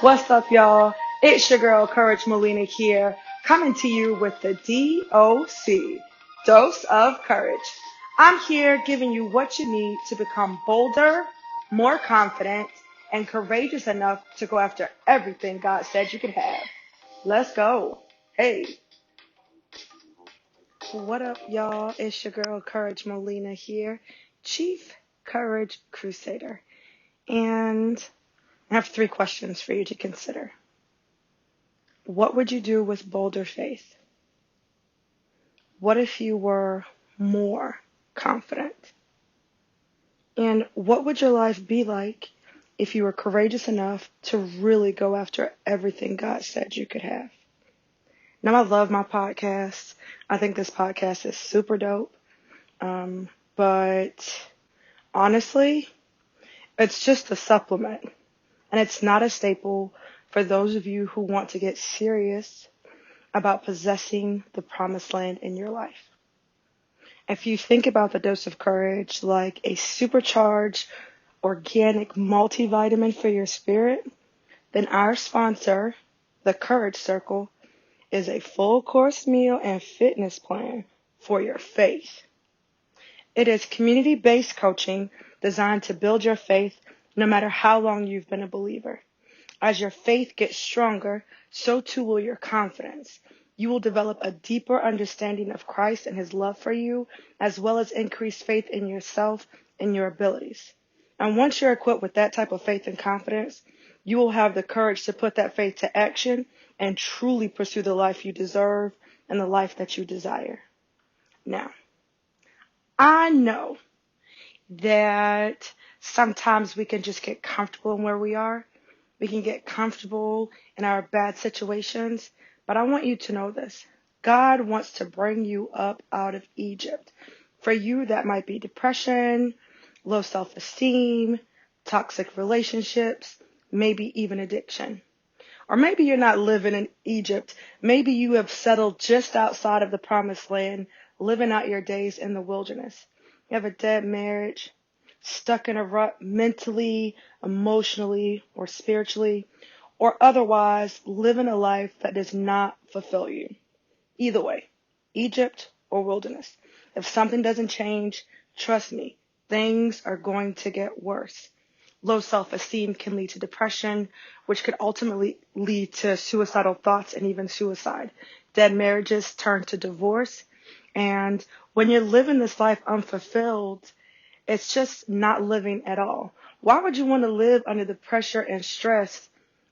What's up, y'all? It's your girl, Courage Molina here, coming to you with the DOC, Dose of Courage. I'm here giving you what you need to become bolder, more confident, and courageous enough to go after everything God said you could have. Let's go. Hey, what up, y'all? It's your girl, Courage Molina here, Chief Courage Crusader. And I have 3 questions for you to consider. What would you do with bolder faith? What if you were more confident? And what would your life be like if you were courageous enough to really go after everything God said you could have? Now, I love my podcast. I think this podcast is super dope. But honestly, it's just a supplement. And it's not a staple for those of you who want to get serious about possessing the promised land in your life. If you think about the dose of courage like a supercharged organic multivitamin for your spirit, then our sponsor, the Courage Circle, is a full course meal and fitness plan for your faith. It is community-based coaching designed to build your faith no matter how long you've been a believer. As your faith gets stronger, so too will your confidence. You will develop a deeper understanding of Christ and his love for you, as well as increased faith in yourself and your abilities. And once you're equipped with that type of faith and confidence, you will have the courage to put that faith to action and truly pursue the life you deserve and the life that you desire. Now, I know that sometimes we can just get comfortable in where we are. We can get comfortable in our bad situations, but I want you to know this. God wants to bring you up out of Egypt. For you, that might be depression, low self-esteem, toxic relationships, maybe even addiction. Or maybe you're not living in Egypt. Maybe you have settled just outside of the promised land, living out your days in the wilderness. You have a dead marriage, stuck in a rut mentally, emotionally, or spiritually, or otherwise living a life that does not fulfill you. Either way, Egypt or wilderness. If something doesn't change, trust me, things are going to get worse. Low self-esteem can lead to depression, which could ultimately lead to suicidal thoughts and even suicide. Dead marriages turn to divorce. And when you're living this life unfulfilled, it's just not living at all. Why would you want to live under the pressure and stress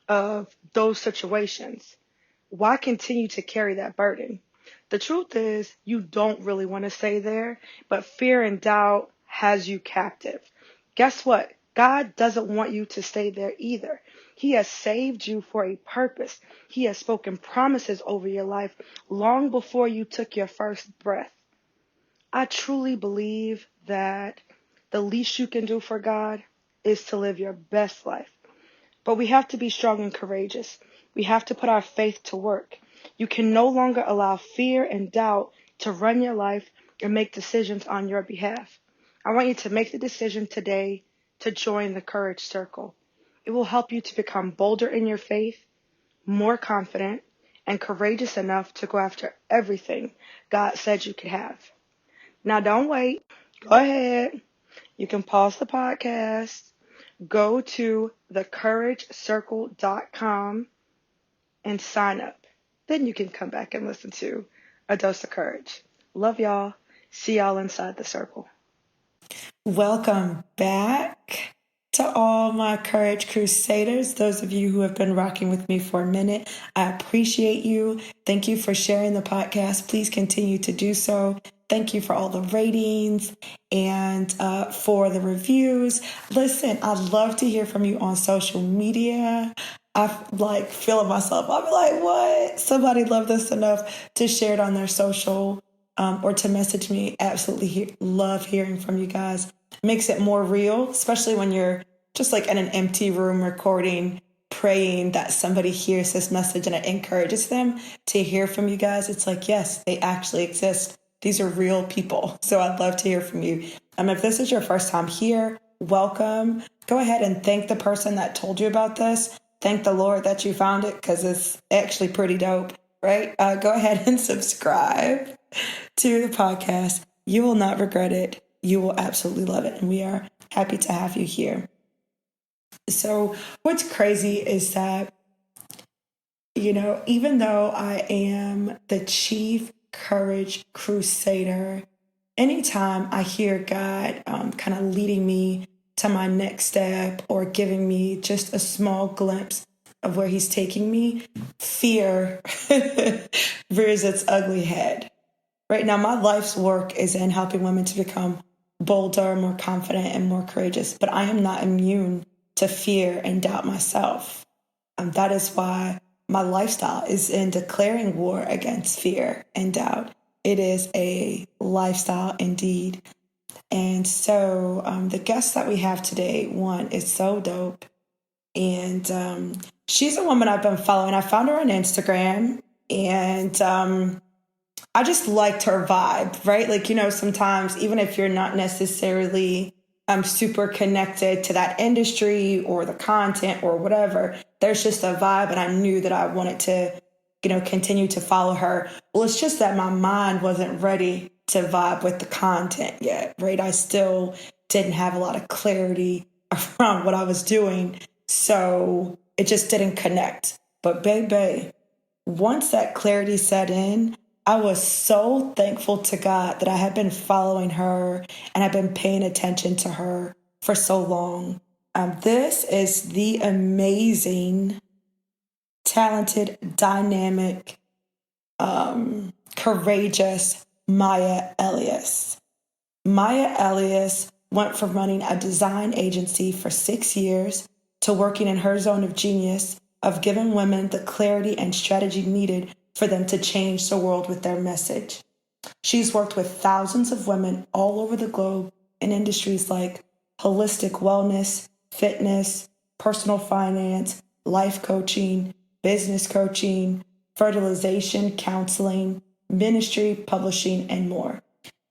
of those situations? Why continue to carry that burden? The truth is, you don't really want to stay there, but fear and doubt has you captive. Guess what? God doesn't want you to stay there either. He has saved you for a purpose. He has spoken promises over your life long before you took your first breath. I truly believe that the least you can do for God is to live your best life. But we have to be strong and courageous. We have to put our faith to work. You can no longer allow fear and doubt to run your life and make decisions on your behalf. I want you to make the decision today to join the Courage Circle. It will help you to become bolder in your faith, more confident, and courageous enough to go after everything God said you could have. Now, don't wait. Go ahead. You can pause the podcast, go to thecouragecircle.com and sign up. Then you can come back and listen to A Dose of Courage. Love y'all. See y'all inside the circle. Welcome back to all my Courage Crusaders. Those of you who have been rocking with me for a minute, I appreciate you. Thank you for sharing the podcast. Please continue to do so. Thank you for all the ratings and for the reviews. Listen, I'd love to hear from you on social media. I feeling myself. I'll be like, what? Somebody loved this enough to share it on their social or to message me. Absolutely love hearing from you guys. Makes it more real, especially when you're just like in an empty room recording, praying that somebody hears this message and it encourages them to hear from you guys. It's like, yes, they actually exist. These are real people. So I'd love to hear from you. If this is your first time here, welcome. Go ahead and thank the person that told you about this. thank the Lord that you found it because it's actually pretty dope, right? Go ahead and subscribe to the podcast. You will not regret it. You will absolutely love it. And we are happy to have you here. So, what's crazy is that, even though I am the chief courage crusader, anytime I hear God kind of leading me to my next step or giving me just a small glimpse of where he's taking me, fear rears its ugly head. Right now, my life's work is in helping women to become bolder, more confident, and more courageous, but I am not immune to fear and doubt myself. That is why my lifestyle is in declaring war against fear and doubt. It is a lifestyle indeed. And so the guest that we have today, one, is so dope. And she's a woman I've been following. I found her on Instagram, and I just liked her vibe, right? Like, sometimes even if you're not necessarily super connected to that industry or the content or whatever, there's just a vibe. And I knew that I wanted to, continue to follow her. Well, it's just that my mind wasn't ready to vibe with the content yet, right? I still didn't have a lot of clarity around what I was doing. So it just didn't connect. But baby, once that clarity set in, I was so thankful to God that I had been following her and I've been paying attention to her for so long. This is the amazing, talented, dynamic, courageous Maya Elious. Maya Elious went from running a design agency for 6 years to working in her zone of genius of giving women the clarity and strategy needed for them to change the world with their message. She's worked with thousands of women all over the globe in industries like holistic wellness, fitness, personal finance, life coaching, business coaching, fertilization, counseling, ministry, publishing, and more.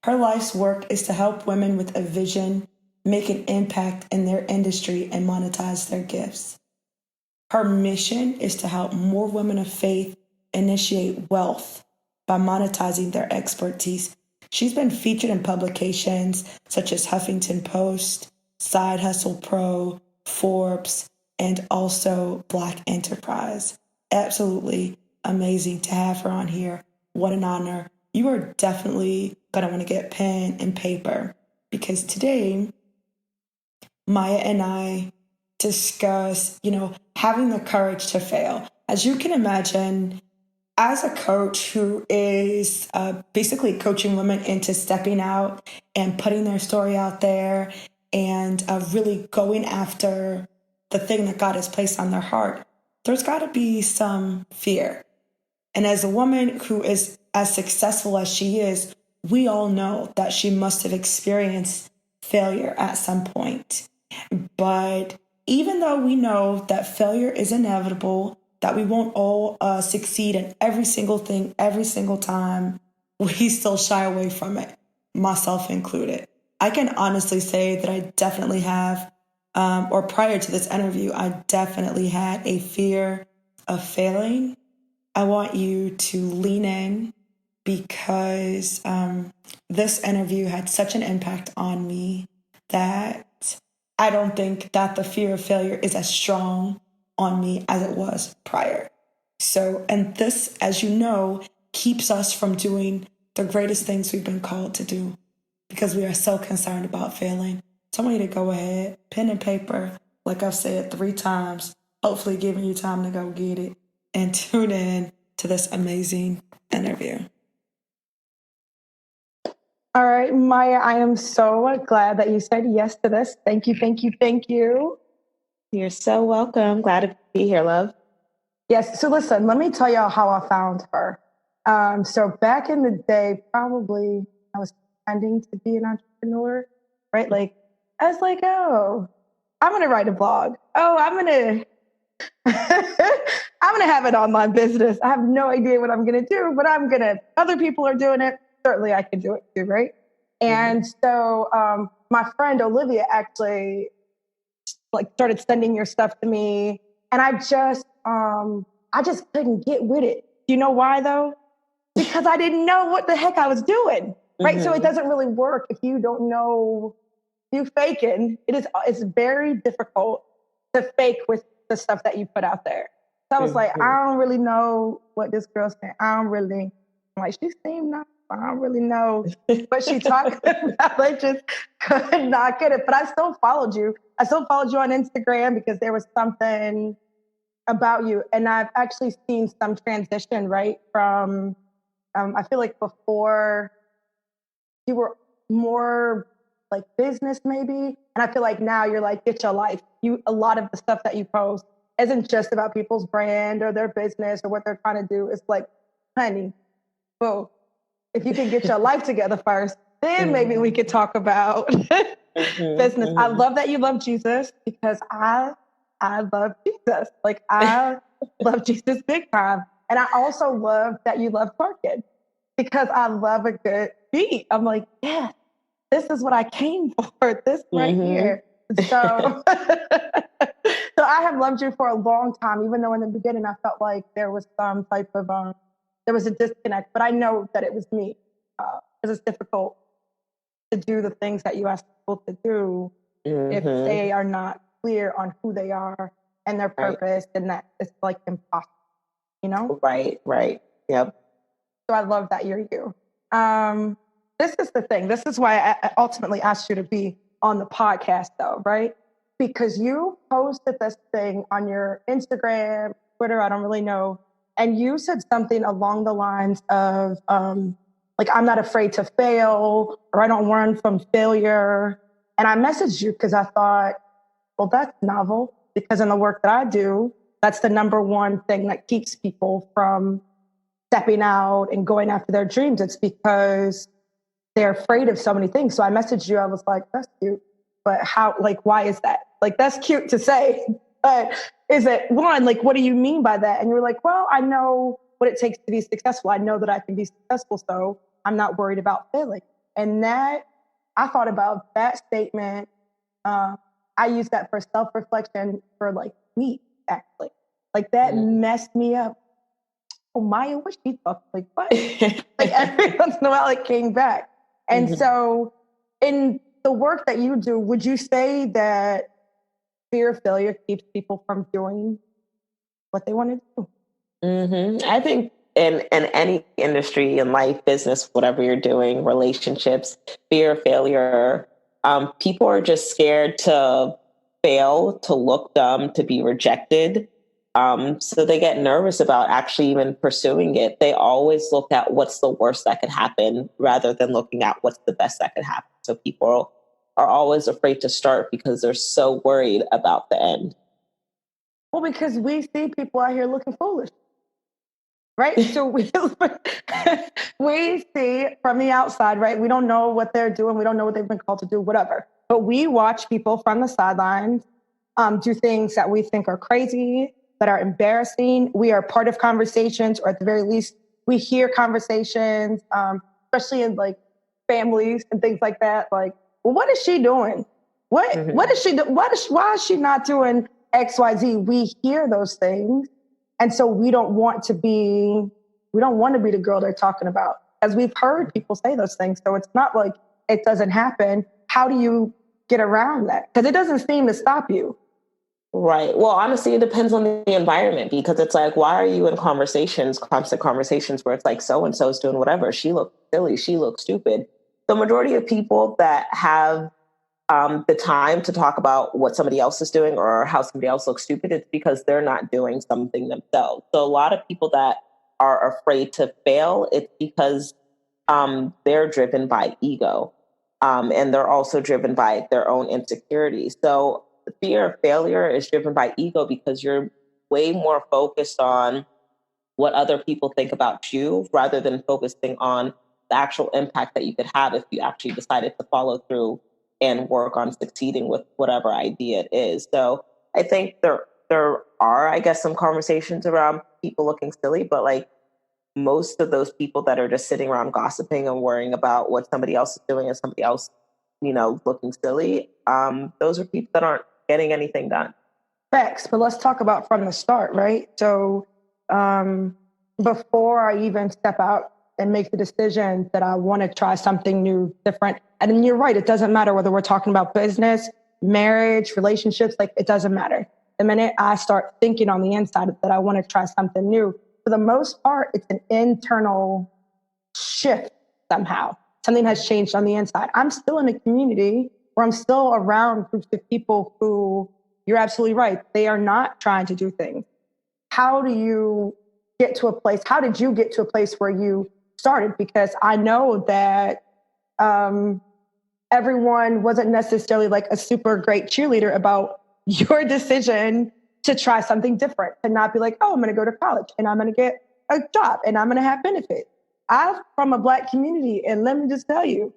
Her life's work is to help women with a vision make an impact in their industry and monetize their gifts. Her mission is to help more women of faith initiate wealth by monetizing their expertise. She's been featured in publications such as Huffington Post, Side Hustle Pro, Forbes, and also Black Enterprise. Absolutely amazing to have her on here. What an honor. You are definitely going to want to get pen and paper because today, Maya and I discuss, having the courage to fail. As you can imagine, as a coach who is basically coaching women into stepping out and putting their story out there and really going after the thing that God has placed on their heart, there's got to be some fear. And as a woman who is as successful as she is, we all know that she must have experienced failure at some point. But even though we know that failure is inevitable, that we won't all succeed in every single thing, every single time, we still shy away from it, myself included. I can honestly say that I definitely have, or prior to this interview, I definitely had a fear of failing. I want you to lean in because this interview had such an impact on me that I don't think that the fear of failure is as strong on me as it was prior. So, and this, as you know, keeps us from doing the greatest things we've been called to do because we are so concerned about failing. So I want you to go ahead, pen and paper, like I've said 3 times, hopefully giving you time to go get it and tune in to this amazing interview. All right, Maya, I am so glad that you said yes to this. Thank you, thank you, thank you. You're so welcome. Glad to be here, love. Yes, so listen, let me tell y'all how I found her. So back in the day, probably I was pretending to be an entrepreneur, right? Like, I was like, oh, I'm going to write a blog. Oh, I'm going to have an online business. I have no idea what I'm going to do, but other people are doing it. Certainly I can do it too, right? And so my friend Olivia actually started sending your stuff to me. And I just couldn't get with it. Do you know why though? Because I didn't know what the heck I was doing. Right. So it doesn't really work if you don't know you faking. It's very difficult to fake with the stuff that you put out there. So I was like, I don't really know what this girl's saying. I'm like, she seemed nice. I don't really know what she talking about. I just could not get it. But I still followed you. I still followed you on Instagram because there was something about you. And I've actually seen some transition, right? From, I feel like before you were more like business maybe. And I feel like now you're like, get your life. A lot of the stuff that you post isn't just about people's brand or their business or what they're trying to do. It's like, honey, well, if you can get your life together first, then maybe we could talk about business. I love that you love Jesus because I love Jesus. Like I love Jesus big time. And I also love that you love twerking because I love a good beat. I'm like, yeah, this is what I came for. This right here. So, so I have loved you for a long time, even though in the beginning I felt like there was some type of there was a disconnect. But I know that it was me because it's difficult to do the things that you ask people to do if they are not clear on who they are and their purpose, and that it's like impossible, you know? Right. Yep. So I love that you're you. This is the thing. This is why I ultimately asked you to be on the podcast, though, right? Because you posted this thing on your Instagram, Twitter, I don't really know, and you said something along the lines of, like, I'm not afraid to fail, or I don't run from failure. And I messaged you because I thought, well, that's novel, because in the work that I do, that's the number one thing that keeps people from stepping out and going after their dreams. It's because they're afraid of so many things. So I messaged you. I was like, that's cute. But how, like, why is that? Like, that's cute to say. But is it one, like, what do you mean by that? And you were like, well, I know what it takes to be successful. I know that I can be successful. So I'm not worried about failing. And that, I thought about that statement. I use that for self-reflection for like weeks, actually. Like that messed me up. Oh, Maya, what she thought? Like, what? Like every once in a while it came back. And so in the work that you do, would you say that fear of failure keeps people from doing what they want to do? I think in any industry, in life, business, whatever you're doing, relationships, fear of failure, people are just scared to fail, to look dumb, to be rejected. So they get nervous about actually even pursuing it. They always look at what's the worst that could happen rather than looking at what's the best that could happen. So people are always afraid to start because they're so worried about the end. Well, because we see people out here looking foolish. Right? So we see from the outside, right? We don't know what they're doing. We don't know what they've been called to do, whatever. But we watch people from the sidelines do things that we think are crazy, that are embarrassing. We are part of conversations, or at the very least, we hear conversations, especially in like families and things like that. Like, well, what is she doing? What is she doing? Why is she not doing X, Y, Z? We hear those things. And so we don't want to be the girl they're talking about, as we've heard people say those things. So it's not like it doesn't happen. How do you get around that? Because it doesn't seem to stop you. Right. Well, honestly, it depends on the environment, because it's like, why are you in constant conversations where it's like, so-and-so's doing whatever. She looks silly. She looks stupid. The majority of people that have the time to talk about what somebody else is doing or how somebody else looks stupid, it's because they're not doing something themselves. So a lot of people that are afraid to fail, it's because they're driven by ego. And they're also driven by their own insecurities. So the fear of failure is driven by ego because you're way more focused on what other people think about you rather than focusing on the actual impact that you could have if you actually decided to follow through and work on succeeding with whatever idea it is. So I think there are, I guess, some conversations around people looking silly, but like most of those people that are just sitting around gossiping and worrying about what somebody else is doing and somebody else, looking silly, those are people that aren't getting anything done. Facts, but let's talk about from the start, right? So before I even step out and make the decision that I want to try something new, different, and then you're right, it doesn't matter whether we're talking about business, marriage, relationships, like it doesn't matter. The minute I start thinking on the inside that I want to try something new, for the most part, it's an internal shift somehow. Something has changed on the inside. I'm still in a community where I'm still around groups of people who, you're absolutely right, they are not trying to do things. How do you get to a place? How did you get to a place where you started? Because I know that everyone wasn't necessarily like a super great cheerleader about your decision to try something different, to not be like, oh, I'm going to go to college and I'm going to get a job and I'm going to have benefits. I'm from a Black community, and let me just tell you,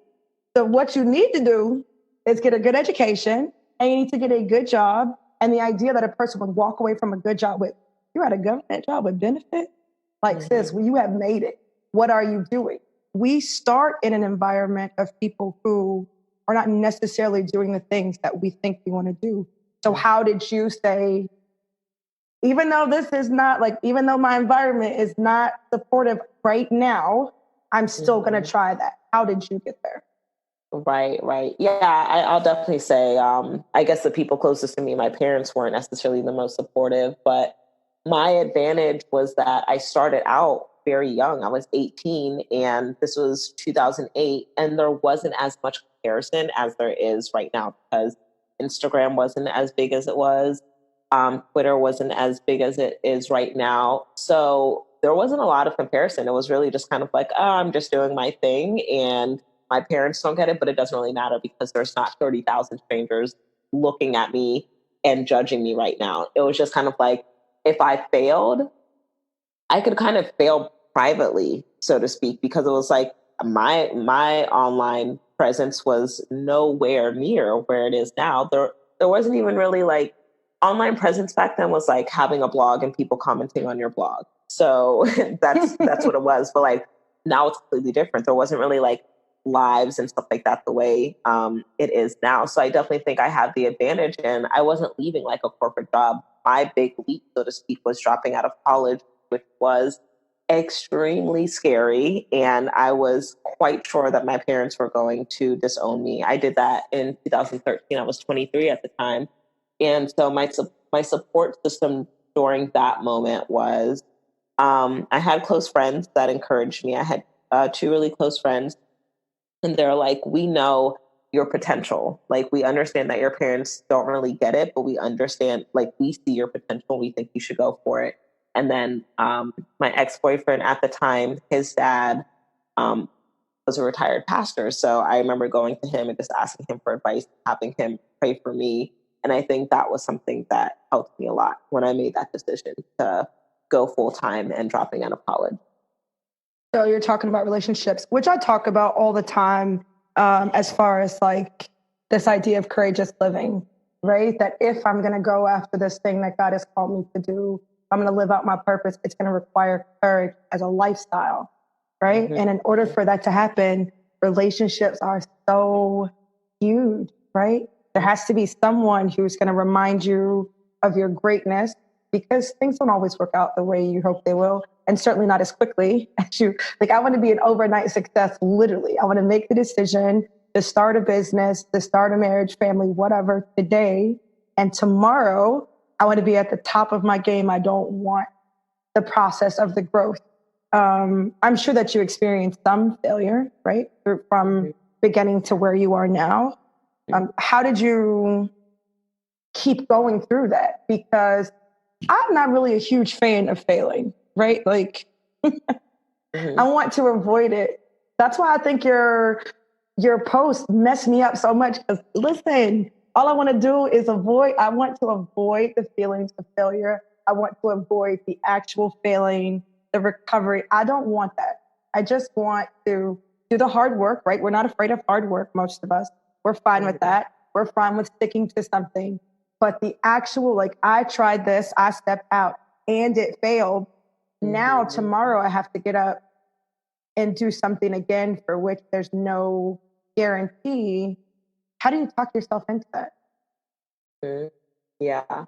so what you need to do is get a good education, and you need to get a good job. And the idea that a person would walk away from a good job with, you're at a government job with benefits, like sis, well, you have made it. What are you doing? We start in an environment of people who are not necessarily doing the things that we think we want to do. So how did you say, even though this is not like, even though my environment is not supportive right now, I'm still going to try that? How did you get there? Right. Yeah, I'll definitely say, I guess the people closest to me, my parents weren't necessarily the most supportive, but my advantage was that I started out very young. I was 18 and this was 2008, and there wasn't as much comparison as there is right now because Instagram wasn't as big as it was. Twitter wasn't as big as it is right now. So there wasn't a lot of comparison. It was really just kind of like, oh, I'm just doing my thing and my parents don't get it, but it doesn't really matter because there's not 30,000 strangers looking at me and judging me right now. It was just kind of like, if I failed, I could kind of fail privately, so to speak, because it was like my online presence was nowhere near where it is now. There wasn't even really like online presence back then was like having a blog and people commenting on your blog. So that's what it was. But like now it's completely different. There wasn't really like lives and stuff like that the way it is now. So I definitely think I have the advantage, and I wasn't leaving like a corporate job. My big leap, so to speak, was dropping out of college, which was extremely scary. And I was quite sure that my parents were going to disown me. I did that in 2013. I was 23 at the time. And so my support system during that moment was I had close friends that encouraged me. I had two really close friends, and they're like, we know your potential. Like, we understand that your parents don't really get it, but we understand, like, we see your potential. We think you should go for it. And then my ex-boyfriend at the time, his dad was a retired pastor. So I remember going to him and just asking him for advice, having him pray for me. And I think that was something that helped me a lot when I made that decision to go full time and dropping out of college. So you're talking about relationships, which I talk about all the time, as far as like this idea of courageous living, right? That if I'm going to go after this thing that God has called me to do, I'm going to live out my purpose, it's going to require courage as a lifestyle, right? And in order for that to happen, relationships are so huge, right? There has to be someone who's going to remind you of your greatness, because things don't always work out the way you hope they will. And certainly not as quickly as you, like, I want to be an overnight success, literally. I want to make the decision to start a business, to start a marriage, family, whatever, today. And tomorrow, I want to be at the top of my game. I don't want the process of the growth. I'm sure that you experienced some failure, right? From beginning to where you are now. How did you keep going through that? Because I'm not really a huge fan of failing, right? Like, I want to avoid it. That's why I think your post messed me up so much. Because listen, all I want to do is I want to avoid the feelings of failure. I want to avoid the actual failing, the recovery. I don't want that. I just want to do the hard work, right? We're not afraid of hard work, most of us. We're fine with that. We're fine with sticking to something. But the actual, like, I tried this, I stepped out and it failed. Now, tomorrow, I have to get up and do something again for which there's no guarantee. How do you talk yourself into that? Yeah.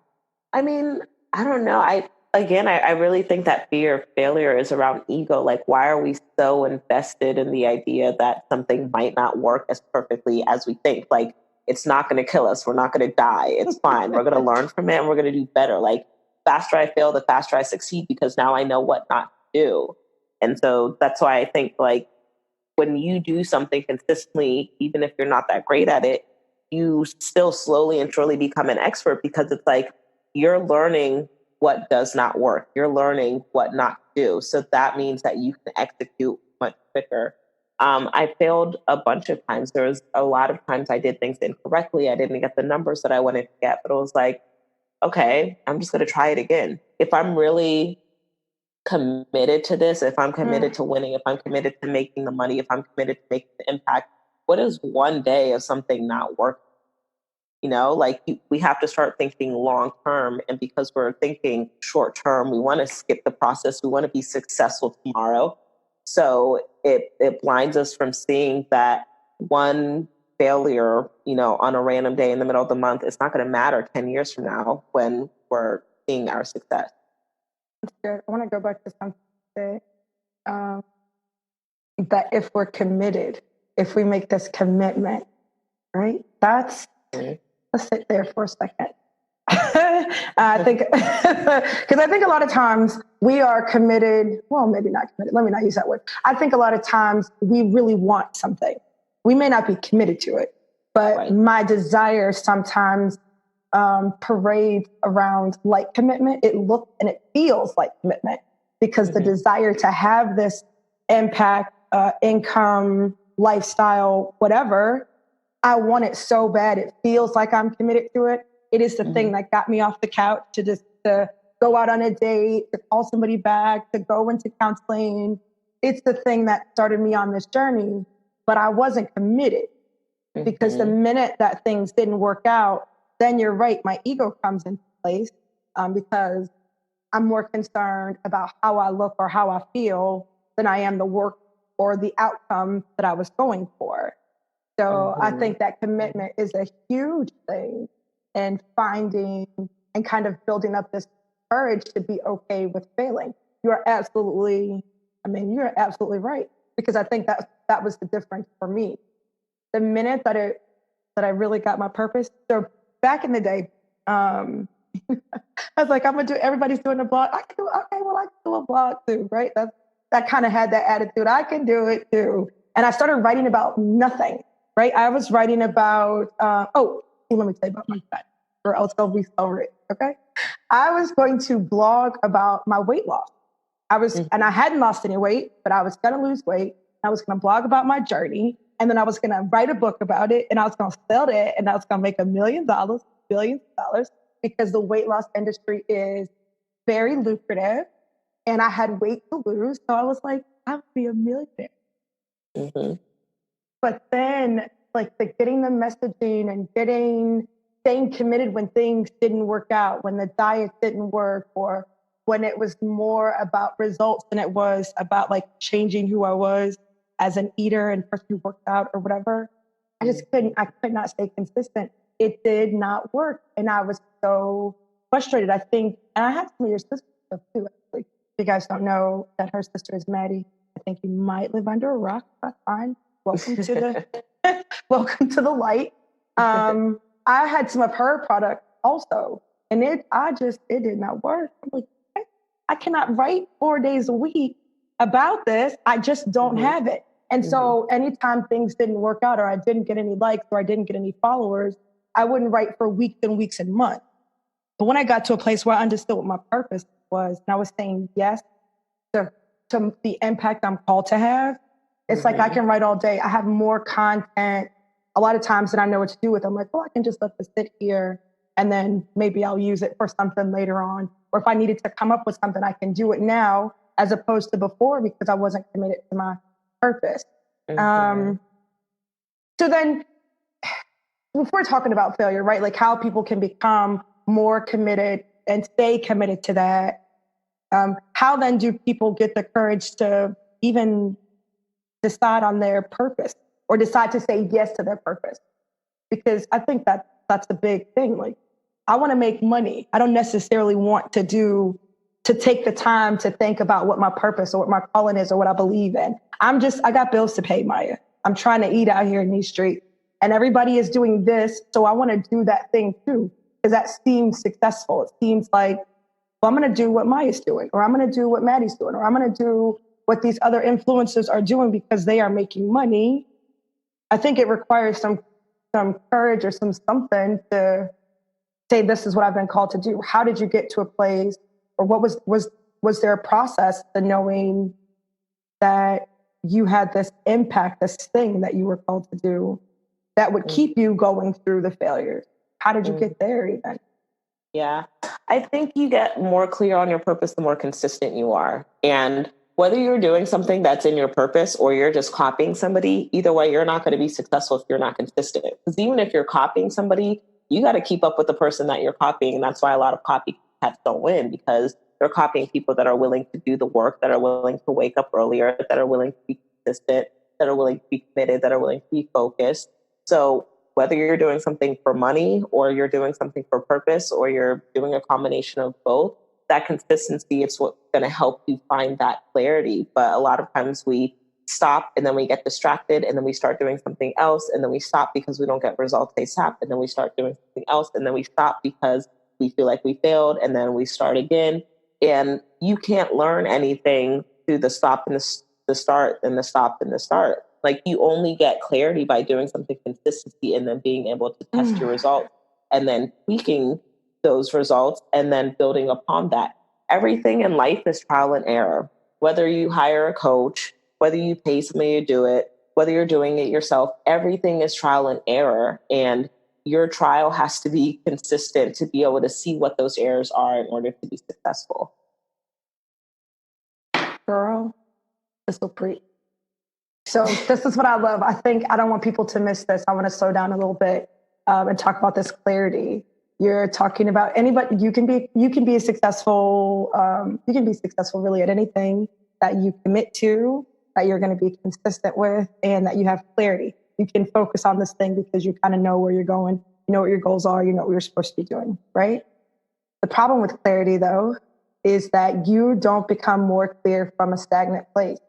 I mean, I don't know. I really think that fear of failure is around ego. Like, why are we so invested in the idea that something might not work as perfectly as we think? Like, it's not going to kill us. We're not going to die. It's fine. We're going to learn from it and we're going to do better. Like, faster I fail, the faster I succeed because now I know what not to do. And so that's why I think, like, when you do something consistently, even if you're not that great at it, you still slowly and surely become an expert because it's like you're learning what does not work. You're learning what not to do. So that means that you can execute much quicker. I failed a bunch of times. There was a lot of times I did things incorrectly. I didn't get the numbers that I wanted to get, but it was like, okay, I'm just going to try it again. If I'm really committed to this, if I'm committed to winning, if I'm committed to making the money, if I'm committed to making the impact, what is one day of something not working? You know, like we have to start thinking long term. And because we're thinking short term, we want to skip the process. We want to be successful tomorrow. So it blinds us from seeing that one failure, you know, on a random day in the middle of the month, it's not going to matter 10 years from now when we're seeing our success. That's good. I want to go back to something that if we're committed, if we make this commitment, right? Let's sit there for a second. I think, because I think a lot of times we are committed, well, maybe not committed. Let me not use that word. I think a lot of times we really want something. We may not be committed to it, but my desire sometimes parades around like commitment. It looks and it feels like commitment because the desire to have this impact, income, lifestyle, whatever, I want it so bad. It feels like I'm committed to it. It is the thing that got me off the couch to go out on a date, to call somebody back, to go into counseling. It's the thing that started me on this journey, but I wasn't committed because the minute that things didn't work out, then you're right. My ego comes into place because I'm more concerned about how I look or how I feel than I am the work or the outcome that I was going for. So I think that commitment is a huge thing in finding and kind of building up this courage to be okay with failing. You're absolutely right. Because I think that was the difference for me. The minute that I really got my purpose. So back in the day, I was like, I'm gonna do. Everybody's doing a blog. I can do. Okay, well, I can do a blog too, right? That kind of had that attitude. I can do it too. And I started writing about nothing. Right? I was writing about. Let me tell you about my gut, or else I'll be over it. Okay? I was going to blog about my weight loss. And I hadn't lost any weight, but I was going to lose weight. I was going to blog about my journey. And then I was going to write a book about it and I was going to sell it and I was going to make $1 million, billions of dollars because the weight loss industry is very lucrative and I had weight to lose. So I was like, I would be a millionaire. But then like getting the messaging and staying committed when things didn't work out, when the diet didn't work or when it was more about results than it was about like changing who I was as an eater and person who worked out or whatever. I could not stay consistent. It did not work. And I was so frustrated. I think, and I have some of your sisters too, actually. If you guys don't know that her sister is Maddie, I think you might live under a rock. That's fine. Welcome to the light. I had some of her product also. And it did not work. I'm like, I cannot write 4 days a week about this. I just don't have it. And so anytime things didn't work out or I didn't get any likes or I didn't get any followers, I wouldn't write for weeks and weeks and months. But when I got to a place where I understood what my purpose was and I was saying yes to the impact I'm called to have, it's like I can write all day. I have more content a lot of times than I know what to do with. I'm like, I can just let this sit here and then maybe I'll use it for something later on. Or if I needed to come up with something, I can do it now as opposed to before because I wasn't committed to my purpose. So then if we're talking about failure, right? Like how people can become more committed and stay committed to that. How then do people get the courage to even decide on their purpose or decide to say yes to their purpose? Because I think that's a big thing. Like I want to make money. I don't necessarily want to take the time to think about what my purpose or what my calling is or what I believe in. I got bills to pay, Maya. I'm trying to eat out here in these streets and everybody is doing this. So I want to do that thing too, because that seems successful. It seems like, well, I'm going to do what Maya's doing, or I'm going to do what Maddie's doing, or I'm going to do what these other influencers are doing because they are making money. I think it requires some courage or something to say, this is what I've been called to do. How did you get to a place, or what was there a process to knowing that you had this impact, this thing that you were called to do that would keep you going through the failures? How did you get there even? Yeah, I think you get more clear on your purpose the more consistent you are. And whether you're doing something that's in your purpose or you're just copying somebody, either way, you're not going to be successful if you're not consistent. Because even if you're copying somebody, you got to keep up with the person that you're copying. And that's why a lot of copycats don't win, because they're copying people that are willing to do the work, that are willing to wake up earlier, that are willing to be consistent, that are willing to be committed, that are willing to be focused. So whether you're doing something for money or you're doing something for purpose or you're doing a combination of both, that consistency is what's going to help you find that clarity. But a lot of times we stop and then we get distracted and then we start doing something else and then we stop because we don't get results ASAP, and then we start doing something else and then we stop because we feel like we failed and then we start again. And you can't learn anything through the stop and the start and the stop and the start. Like, you only get clarity by doing something consistency and then being able to test your results and then tweaking those results and then building upon that. Everything in life is trial and error. Whether you hire a coach, whether you pay somebody to do it, whether you're doing it yourself, everything is trial and error. And your trial has to be consistent to be able to see what those errors are in order to be successful. Girl, this will preach. So this is what I love. I think I don't want people to miss this. I want to slow down a little bit and talk about this clarity. You're talking about anybody. You can be successful. You can be successful really at anything that you commit to, that you're going to be consistent with, and that you have clarity. You can focus on this thing because you kind of know where you're going. You know what your goals are. You know what you're supposed to be doing, right? The problem with clarity, though, is that you don't become more clear from a stagnant place.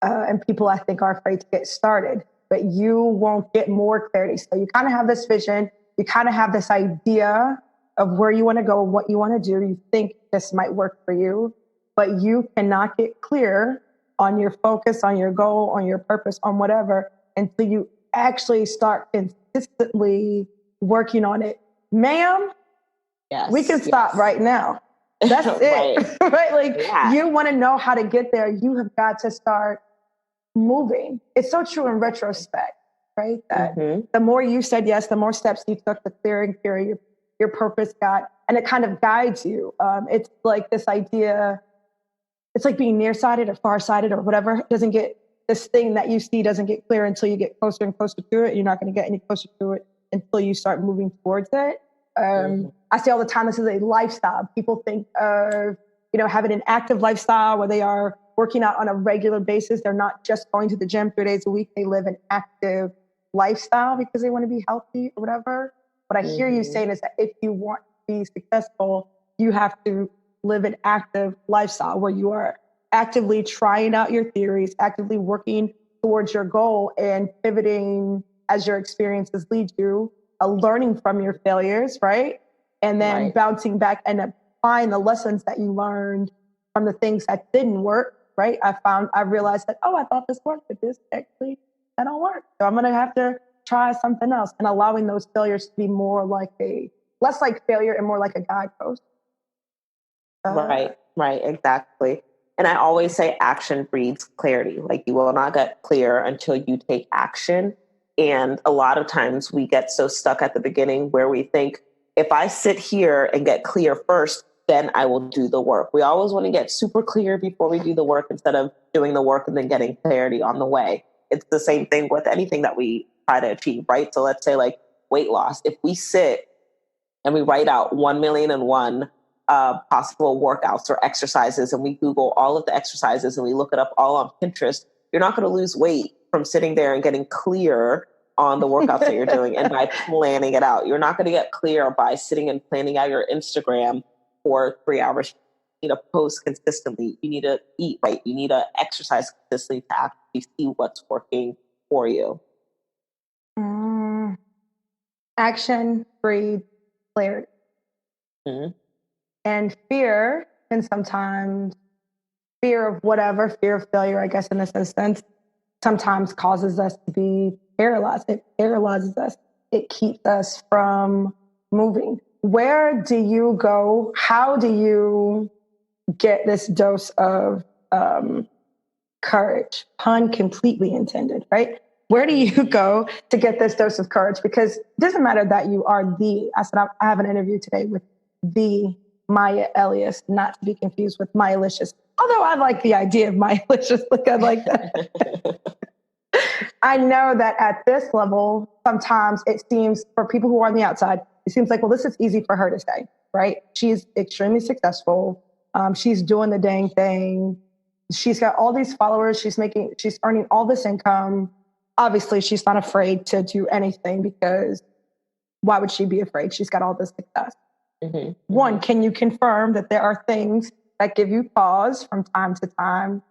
And people, I think, are afraid to get started, but you won't get more clarity. So you kind of have this vision, you kind of have this idea of where you want to go, what you want to do. You think this might work for you, but you cannot get clear on your focus, on your goal, on your purpose, on whatever, until you actually start consistently working on it. Ma'am, yes, we can stop right now. That's it. Right? Like, you want to know how to get there. You have got to start moving. It's so true in retrospect, right? That the more you said yes, the more steps you took, the clearer and clearer your purpose got, and it kind of guides you. It's like this idea, it's like being nearsighted or farsighted or whatever. Doesn't get, this thing that you see doesn't get clear until you get closer and closer to it. You're not going to get any closer to it until you start moving towards it. I say all the time, this is a lifestyle. People think of, having an active lifestyle where they are working out on a regular basis. They're not just going to the gym 3 days a week. They live an active lifestyle because they want to be healthy or whatever. What I hear you saying is that if you want to be successful, you have to live an active lifestyle where you are actively trying out your theories, actively working towards your goal and pivoting as your experiences lead you, learning from your failures, right? And then bouncing back and applying the lessons that you learned from the things that didn't work, right? I realized that, I thought this worked, but this actually, that don't work. So I'm going to have to try something else, and allowing those failures to be less like failure and more like a guidepost. Right, exactly. And I always say action breeds clarity. Like, you will not get clear until you take action. And a lot of times we get so stuck at the beginning where we think, if I sit here and get clear first, then I will do the work. We always want to get super clear before we do the work instead of doing the work and then getting clarity on the way. It's the same thing with anything that we try to achieve, right? So let's say like weight loss. If we sit and we write out 1,000,001 possible workouts or exercises, and we Google all of the exercises and we look it up all on Pinterest, you're not going to lose weight from sitting there and getting clear on the workouts that you're doing and by planning it out. You're not going to get clear by sitting and planning out your Instagram for 3 hours. You need to post consistently. You need to eat right. You need to exercise consistently to actually see what's working for you. Action breeds clarity. Mm-hmm. And fear can sometimes, fear of whatever, fear of failure, I guess in this instance, sometimes causes us to be paralyzed. It paralyzes us. It keeps us from moving. Where do you go? How do you get this dose of courage? Pun completely intended, right? Where do you go to get this dose of courage? Because it doesn't matter that you are I said I have an interview today with the Maya Elious, not to be confused with Maya Licious. Although I like the idea of Maya Licious, look, I like that. I know that at this level, sometimes it seems for people who are on the outside, it seems like, well, this is easy for her to say, right? She's extremely successful. She's doing the dang thing. She's got all these followers. She's earning all this income. Obviously, she's not afraid to do anything because why would she be afraid? She's got all this success. Mm-hmm. One, can you confirm that there are things that give you pause from time to time?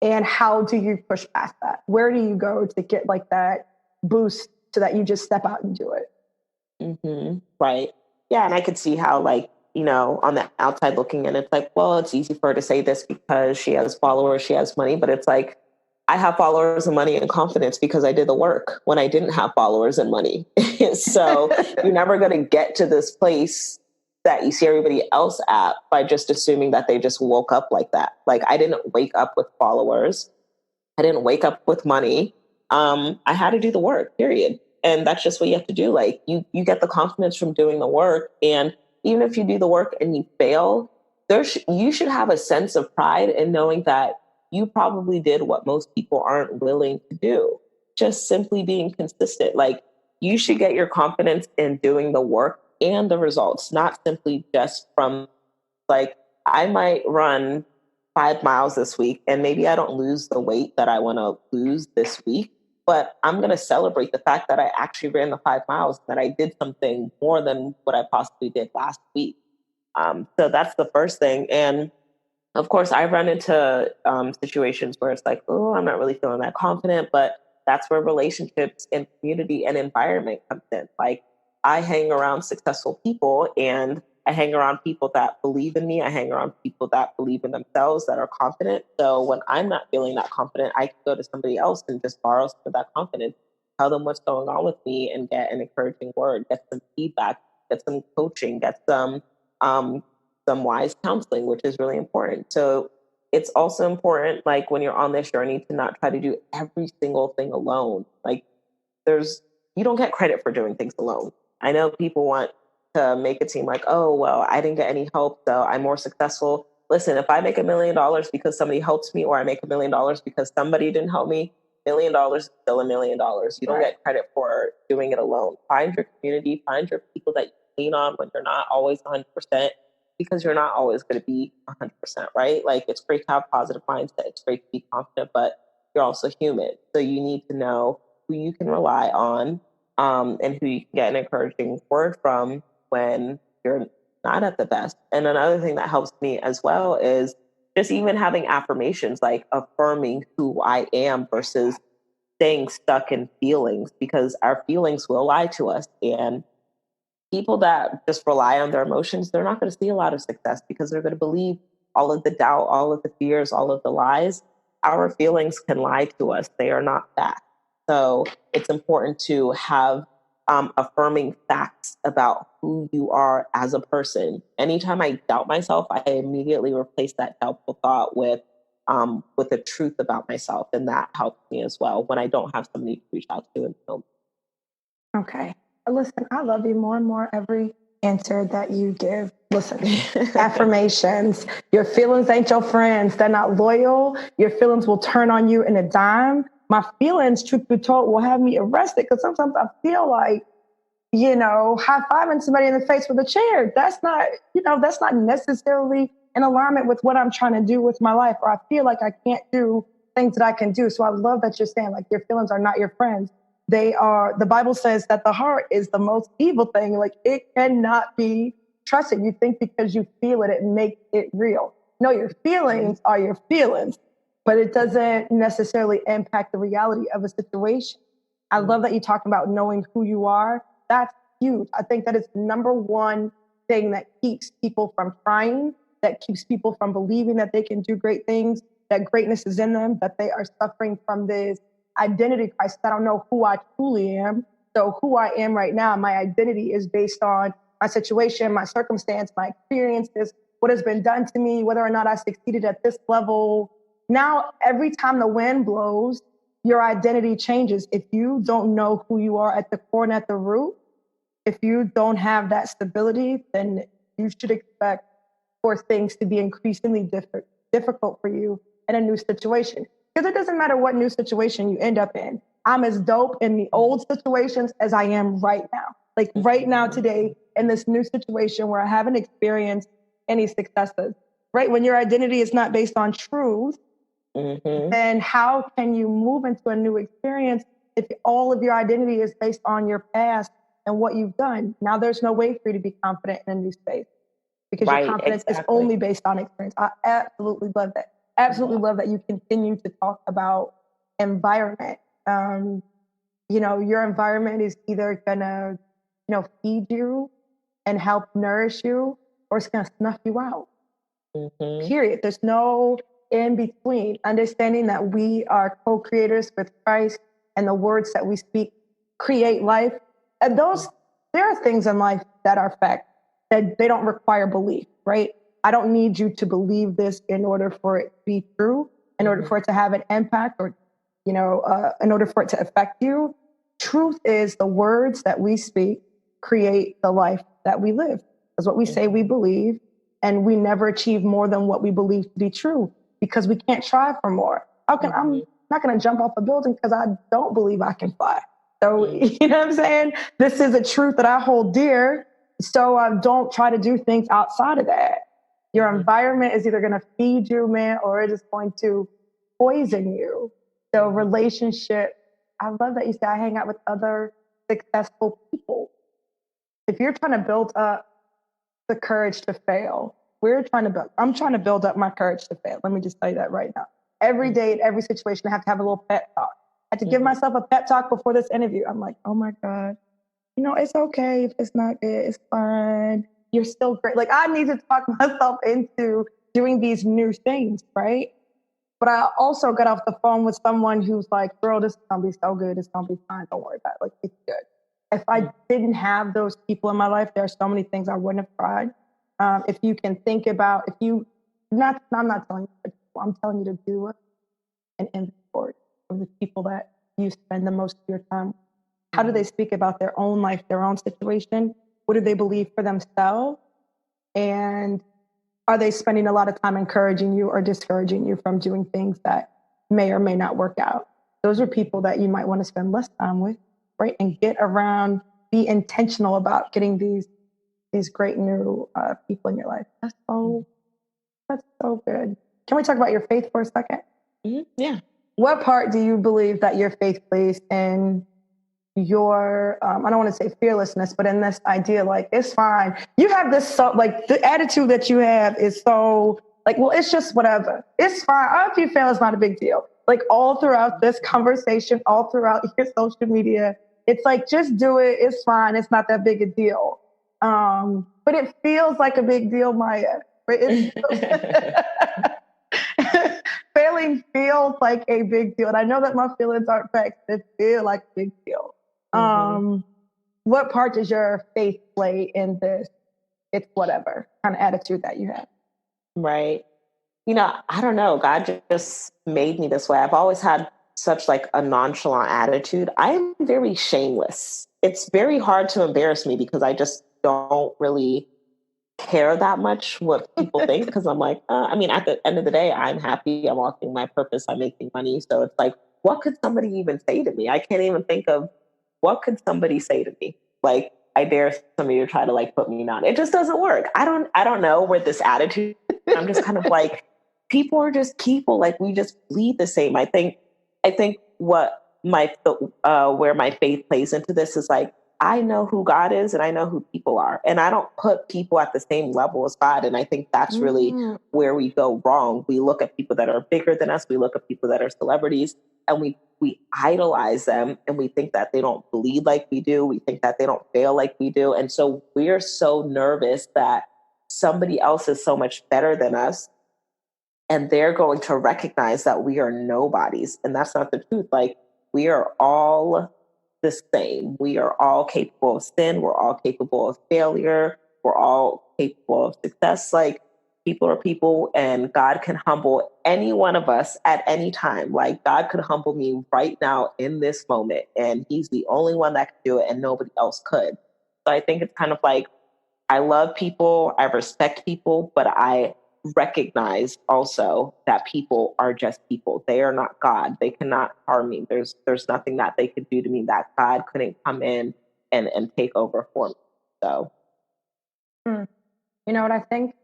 And how do you push past that? Where do you go to get like that boost so that you just step out and do it? Mm-hmm. Right. Yeah. And I could see how, like, you know, on the outside looking in, it's like, well, it's easy for her to say this because she has followers, she has money, but it's like, I have followers and money and confidence because I did the work when I didn't have followers and money. So you're never going to get to this place that you see everybody else at by just assuming that they just woke up like that. Like, I didn't wake up with followers. I didn't wake up with money. I had to do the work, period. And that's just what you have to do. Like, you get the confidence from doing the work. And even if you do the work and you fail, you should have a sense of pride in knowing that you probably did what most people aren't willing to do. Just simply being consistent. Like, you should get your confidence in doing the work and the results, not simply just from, like, I might run 5 miles this week and maybe I don't lose the weight that I want to lose this week, but I'm going to celebrate the fact that I actually ran the 5 miles, that I did something more than what I possibly did last week. So that's the first thing. And of course, I run into situations where it's like, oh, I'm not really feeling that confident, but that's where relationships and community and environment comes in. Like, I hang around successful people and I hang around people that believe in me. I hang around people that believe in themselves, that are confident. So when I'm not feeling that confident, I can go to somebody else and just borrow some of that confidence, tell them what's going on with me and get an encouraging word, get some feedback, get some coaching, get some wise counseling, which is really important. So it's also important, like, when you're on this journey, to not try to do every single thing alone. Like, you don't get credit for doing things alone. I know people want to make it seem like, oh, well, I didn't get any help, so I'm more successful. Listen, if I make $1 million because somebody helps me, or I make $1 million because somebody didn't help me, $1 million is still $1 million. You don't get credit for doing it alone. Find your community, find your people that you lean on when you're not always 100%. Because you're not always going to be 100%, right? Like, it's great to have positive mindset. It's great to be confident, but you're also human. So you need to know who you can rely on, and who you can get an encouraging word from when you're not at the best. And another thing that helps me as well is just even having affirmations, like affirming who I am versus staying stuck in feelings, because our feelings will lie to us. And people that just rely on their emotions, they're not going to see a lot of success because they're going to believe all of the doubt, all of the fears, all of the lies. Our feelings can lie to us. They are not facts. So it's important to have affirming facts about who you are as a person. Anytime I doubt myself, I immediately replace that doubtful thought with the truth about myself. And that helps me as well when I don't have somebody to reach out to and tell me. Okay. Listen, I love you more and more every answer that you give. Listen, affirmations. Your feelings ain't your friends. They're not loyal. Your feelings will turn on you in a dime. My feelings, truth be told, will have me arrested because sometimes I feel like, high-fiving somebody in the face with a chair. That's not necessarily in alignment with what I'm trying to do with my life, or I feel like I can't do things that I can do. So I love that you're saying, like, your feelings are not your friends. the Bible says that the heart is the most evil thing. Like, it cannot be trusted. You think because you feel it, it makes it real. No, your feelings are your feelings, but it doesn't necessarily impact the reality of a situation. I love that you talk about knowing who you are. That's huge. I think that is the number one thing that keeps people from trying, that keeps people from believing that they can do great things, that greatness is in them, that they are suffering from this identity crisis. I don't know who I truly am. So who I am right now, my identity is based on my situation, my circumstance, my experiences, what has been done to me, whether or not I succeeded at this level. Now, every time the wind blows, your identity changes. If you don't know who you are at the core and at the root, if you don't have that stability, then you should expect for things to be increasingly difficult for you in a new situation. Because it doesn't matter what new situation you end up in. I'm as dope in the old situations as I am right now. Like right now, today, in this new situation where I haven't experienced any successes, right? When your identity is not based on truth, then how can you move into a new experience if all of your identity is based on your past and what you've done? Now there's no way for you to be confident in a new space because your confidence is only based on experience. I absolutely love that. Absolutely love that you continue to talk about environment. Your environment is either gonna, feed you and help nourish you, or it's gonna snuff you out. Period. There's no in between. Understanding that we are co-creators with Christ and the words that we speak create life. And there are things in life that are fact, that they don't require belief, right? I don't need you to believe this in order for it to be true, in order for it to have an impact, or, in order for it to affect you. Truth is the words that we speak create the life that we live. That's what we say we believe. And we never achieve more than what we believe to be true because we can't try for more. I'm not going to jump off a building because I don't believe I can fly. So, you know what I'm saying? This is a truth that I hold dear. So I don't try to do things outside of that. Your environment is either going to feed you, man, or it is going to poison you. So relationship, I love that you say I hang out with other successful people. If you're trying to build up the courage to fail, I'm trying to build up my courage to fail. Let me just tell you that right now. Every day, in every situation, I have to have a little pep talk. I had to give myself a pep talk before this interview. I'm like, oh my God, it's okay if it's not good. It's fine. You're still great. Like, I need to talk myself into doing these new things, right? But I also got off the phone with someone who's like, girl, this is going to be so good. It's going to be fine. Don't worry about it. Like, it's good. If I didn't have those people in my life, there are so many things I wouldn't have tried. If you can think about, I'm not telling you, I'm telling you to do an inventory of the people that you spend the most of your time with. How do they speak about their own life, their own situation? What do they believe for themselves? And are they spending a lot of time encouraging you or discouraging you from doing things that may or may not work out? Those are people that you might want to spend less time with, right? And get around, be intentional about getting these great new people in your life. That's so good. Can we talk about your faith for a second? Yeah. What part do you believe that your faith plays in your, I don't want to say fearlessness, but in this idea, like, it's fine. You have this, the attitude that you have is so, like, well, it's just whatever. It's fine. If you fail, it's not a big deal. Like, all throughout this conversation, all throughout your social media, it's like, just do it. It's fine. It's not that big a deal. But it feels like a big deal, Maya. Failing feels like a big deal. And I know that my feelings aren't facts. They feel like a big deal. What part does your faith play in this? It's whatever kind of attitude that you have. Right. I don't know. God just made me this way. I've always had such like a nonchalant attitude. I am very shameless. It's very hard to embarrass me because I just don't really care that much what people think, because I'm like, at the end of the day, I'm happy. I'm walking my purpose. I'm making money. So it's like, what could somebody even say to me? I can't even think of what could somebody say to me. Like, I dare somebody to try to like put me down. It just doesn't work. I don't know where this attitude. I'm just kind of like, people are just people. Like, we just bleed the same. I think what where my faith plays into this is like, I know who God is and I know who people are. And I don't put people at the same level as God. And I think that's really where we go wrong. We look at people that are bigger than us. We look at people that are celebrities and we idolize them and we think that they don't bleed like we do. We think that they don't fail like we do. And so we're so nervous that somebody else is so much better than us and they're going to recognize that we are nobodies. And that's not the truth. Like, we are all the same. We are all capable of sin. We're all capable of failure. We're all capable of success. Like, people are people, and God can humble any one of us at any time. Like, God could humble me right now in this moment, and he's the only one that could do it, and nobody else could. So I think it's kind of like, I love people, I respect people, but I recognize also that people are just people. They are not God. They cannot harm me. There's nothing that they could do to me that God couldn't come in and take over for me. So, you know what I think?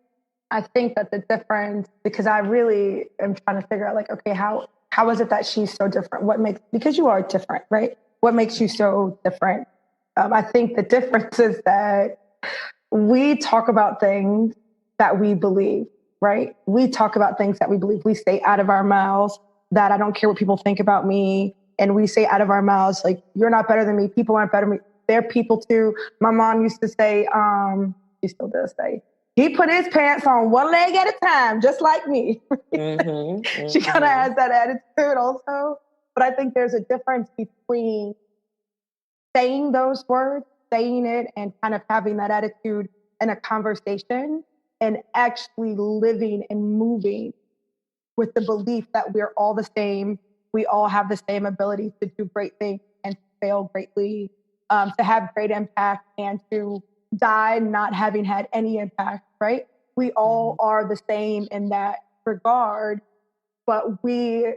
I think that the difference, because I really am trying to figure out, like, okay, how is it that she's so different? Because you are different, right? What makes you so different? I think the difference is that we talk about things that we believe, right? We talk about things that we believe. We say out of our mouths that I don't care what people think about me. And we say out of our mouths, like, you're not better than me. People aren't better than me. They're people too. My mom used to say, she still does say, he put his pants on one leg at a time, just like me. She kind of has that attitude also. But I think there's a difference between saying those words, saying it, and kind of having that attitude in a conversation, and actually living and moving with the belief that we're all the same. We all have the same ability to do great things and to fail greatly, to have great impact and to die not having had any impact, right? We all are the same in that regard, but we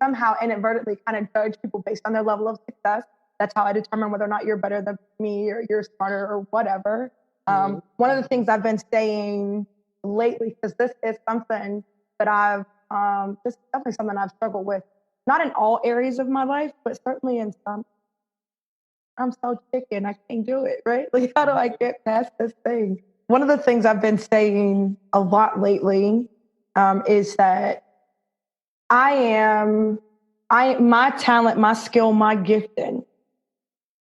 somehow inadvertently kind of judge people based on their level of success. That's how I determine whether or not you're better than me or you're smarter or whatever. One of the things I've been saying lately, because this is something that this is definitely something I've struggled with, not in all areas of my life, but certainly in some. I'm so chicken, I can't do it, right? Like, how do I get past this thing? One of the things I've been saying a lot lately is that my talent, my skill, my gifting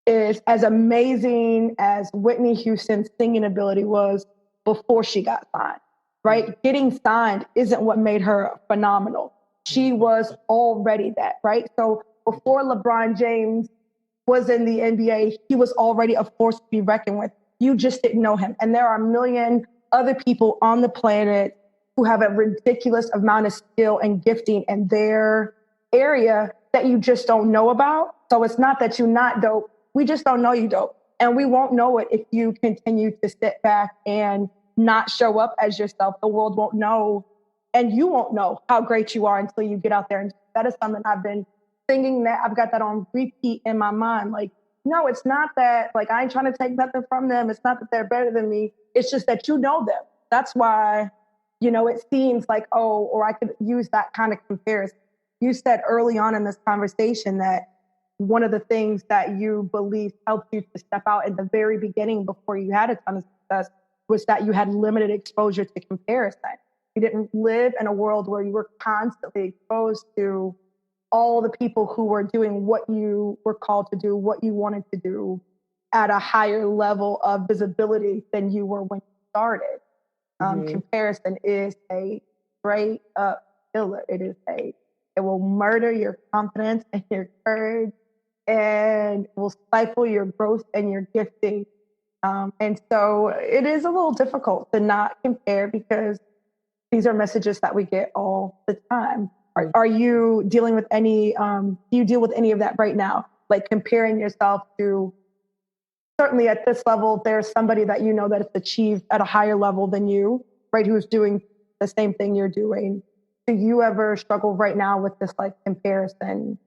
is as amazing as Whitney Houston's singing ability was before she got signed, right? Getting signed isn't what made her phenomenal. She was already that, right? So before LeBron James was in the NBA, he was already a force to be reckoned with. You just didn't know him. And there are a million other people on the planet who have a ridiculous amount of skill and gifting in their area that you just don't know about. So it's not that you're not dope. We just don't know you dope. And we won't know it if you continue to sit back and not show up as yourself. The world won't know, and you won't know how great you are until you get out there. And that is something I've been thinking, that I've got that on repeat in my mind. Like, no, it's not that, like, I ain't trying to take nothing from them. It's not that they're better than me. It's just that you know them. That's why, it seems like, oh, or I could use that kind of comparison. You said early on in this conversation that one of the things that you believe helped you to step out at the very beginning before you had a ton of success was that you had limited exposure to comparison. You didn't live in a world where you were constantly exposed to all the people who were doing what you were called to do, what you wanted to do at a higher level of visibility than you were when you started. Comparison is a straight up killer. It will murder your confidence and your courage, and will stifle your growth and your gifting. And so it is a little difficult to not compare, because these are messages that we get all the time. Are you dealing with any, do you deal with any of that right now? Like, comparing yourself to, certainly at this level, there's somebody that you know that has achieved at a higher level than you, right? Who's doing the same thing you're doing. Do you ever struggle right now with this, like, comparison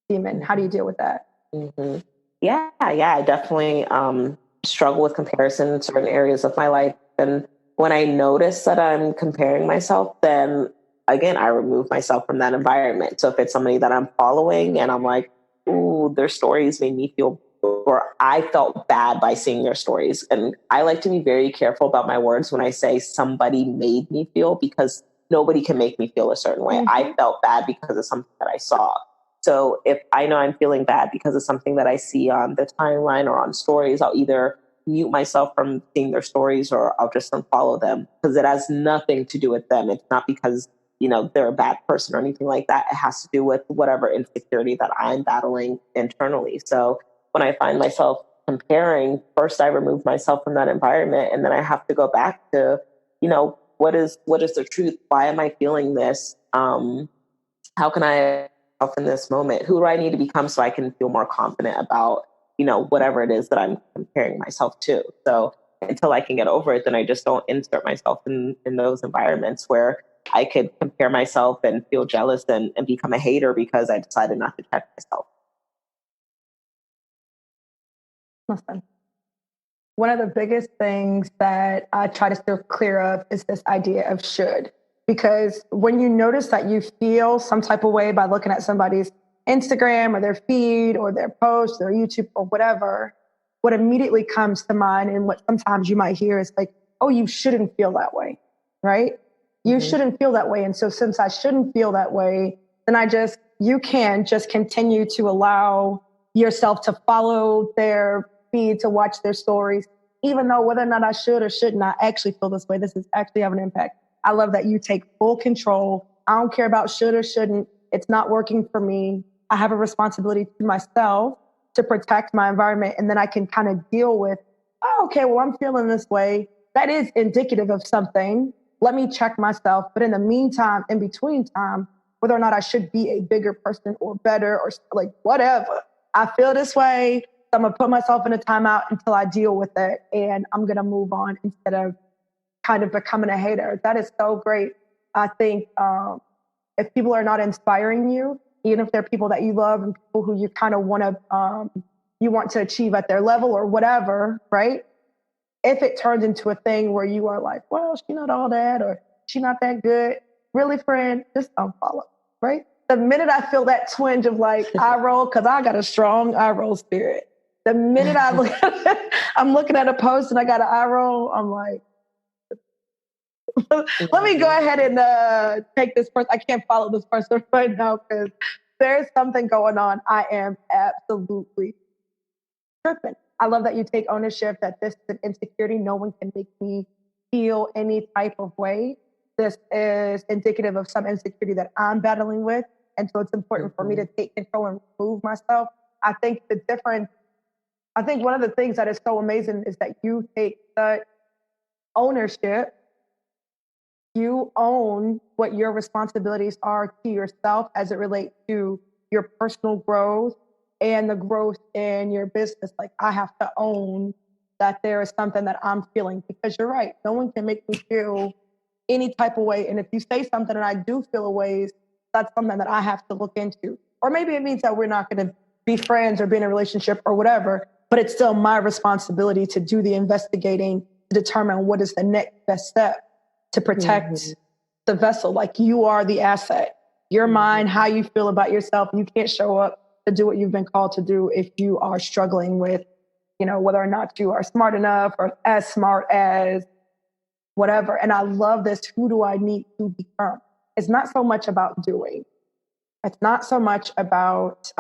demon? How do you deal with that? Yeah, I definitely struggle with comparison in certain areas of my life. And when I notice that I'm comparing myself, then again, I remove myself from that environment. So if it's somebody that I'm following and I'm like, ooh, their stories made me feel, or I felt bad by seeing their stories. And I like to be very careful about my words when I say somebody made me feel, because nobody can make me feel a certain way. I felt bad because of something that I saw. So if I know I'm feeling bad because of something that I see on the timeline or on stories, I'll either mute myself from seeing their stories or I'll just unfollow them, because it has nothing to do with them. It's not because, you know, they're a bad person or anything like that. It has to do with whatever insecurity that I'm battling internally. So when I find myself comparing, first I remove myself from that environment, and then I have to go back to, you know, what is the truth? Why am I feeling this? How can I help in this moment? Who do I need to become so I can feel more confident about, you know, whatever it is that I'm comparing myself to? So until I can get over it, then I just don't insert myself in those environments where I could compare myself and feel jealous and become a hater because I decided not to check myself. Listen, one of the biggest things that I try to steer clear of is this idea of should. Because when you notice that you feel some type of way by looking at somebody's Instagram or their feed or their post or YouTube or whatever, what immediately comes to mind and what sometimes you might hear is like, oh, you shouldn't feel that way, right? You shouldn't feel that way. And so since I shouldn't feel that way, then you can just continue to allow yourself to follow their feed, to watch their stories, even though whether or not I should or should not actually feel this way, this is actually have an impact. I love that you take full control. I don't care about should or shouldn't. It's not working for me. I have a responsibility to myself to protect my environment. And then I can kind of deal with, oh, okay, well, I'm feeling this way. That is indicative of something. Let me check myself. But in the meantime, in between time, whether or not I should be a bigger person or better or like whatever, I feel this way. So I'm going to put myself in a timeout until I deal with it. And I'm going to move on instead of kind of becoming a hater. That is so great. I think if people are not inspiring you, even if they're people that you love and people who you kind of want to achieve at their level or whatever, right? If it turns into a thing where you are like, well, she's not all that or she's not that good, really, friend, just unfollow, right? The minute I feel that twinge of like eye roll, because I got a strong eye roll spirit. The minute I'm looking at a post and I got an eye roll, I'm like, let me go ahead and take this person. I can't follow this person right now because there's something going on. I am absolutely tripping. I love that you take ownership that this is an insecurity. No one can make me feel any type of way. This is indicative of some insecurity that I'm battling with. And so it's important for me to take control and remove myself. I think one of the things that is so amazing is that you take such ownership. You own what your responsibilities are to yourself as it relates to your personal growth and the growth in your business. Like, I have to own that there is something that I'm feeling, because you're right. No one can make me feel any type of way. And if you say something and I do feel a ways, that's something that I have to look into. Or maybe it means that we're not going to be friends or be in a relationship or whatever, but it's still my responsibility to do the investigating to determine what is the next best step to protect the vessel. Like, you are the asset. Your mind, how you feel about yourself. You can't show up to do what you've been called to do if you are struggling with, whether or not you are smart enough or as smart as whatever. And I love this. Who do I need to become? It's not so much about doing. It's not so much about,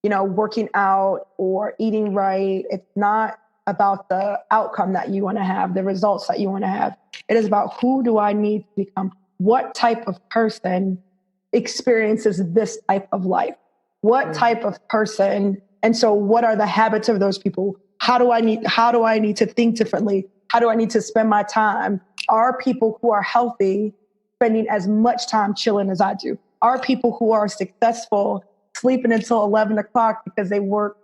working out or eating right. It's not about the outcome that you want to have, the results that you want to have. It is about, who do I need to become? What type of person experiences this type of life? What type of person? And so what are the habits of those people? How do I need to think differently? How do I need to spend my time? Are people who are healthy spending as much time chilling as I do? Are people who are successful sleeping until 11 o'clock because they work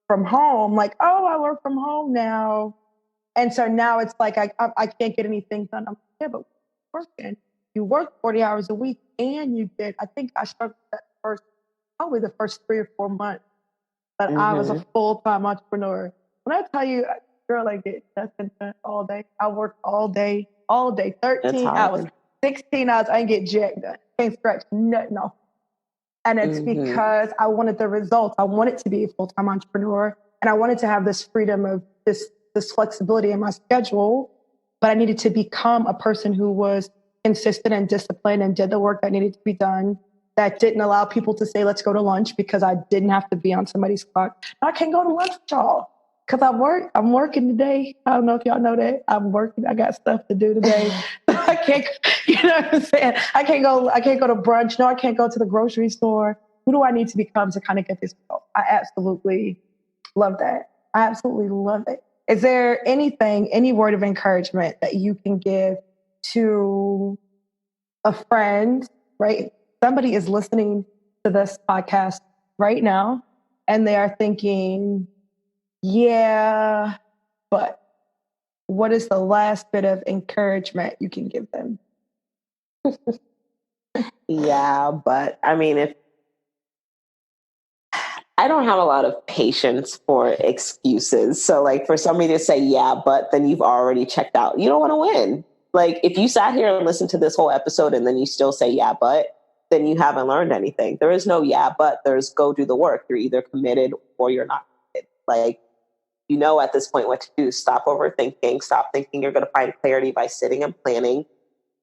from home? Like, oh, I work from home now. And so now it's like, I can't get anything done. I'm like, yeah, but working. You work 40 hours a week, and I think I struggled that probably the first 3 or 4 months that I was a full-time entrepreneur. When I tell you, girl, I get nothing done all day. I work all day, 13 hours. 16 hours, I didn't get jack done. Can't scratch nothing off. And it's because I wanted the results. I wanted to be a full-time entrepreneur, and I wanted to have this freedom of this flexibility in my schedule. But I needed to become a person who was consistent and disciplined and did the work that needed to be done, that didn't allow people to say, let's go to lunch, because I didn't have to be on somebody's clock. I can't go to lunch with y'all because I'm working today. I don't know if y'all know that. I'm working. I got stuff to do today. I can't, you know what I'm saying? I can't go to brunch. No, I can't go to the grocery store. Who do I need to become to kind of get this result? I absolutely love that. I absolutely love it. Is there any word of encouragement that you can give to a friend, right? Somebody is listening to this podcast right now and they are thinking, yeah, but what is the last bit of encouragement you can give them? Yeah, but I mean, if I don't have a lot of patience for excuses. So like for somebody to say, yeah, but then you've already checked out. You don't want to win. Like if you sat here and listened to this whole episode and then you still say, yeah, but then you haven't learned anything. There is no, yeah, but there's go do the work. You're either committed or you're not committed. Like, you know, at this point, what to do. Stop overthinking. Stop thinking you're going to find clarity by sitting and planning.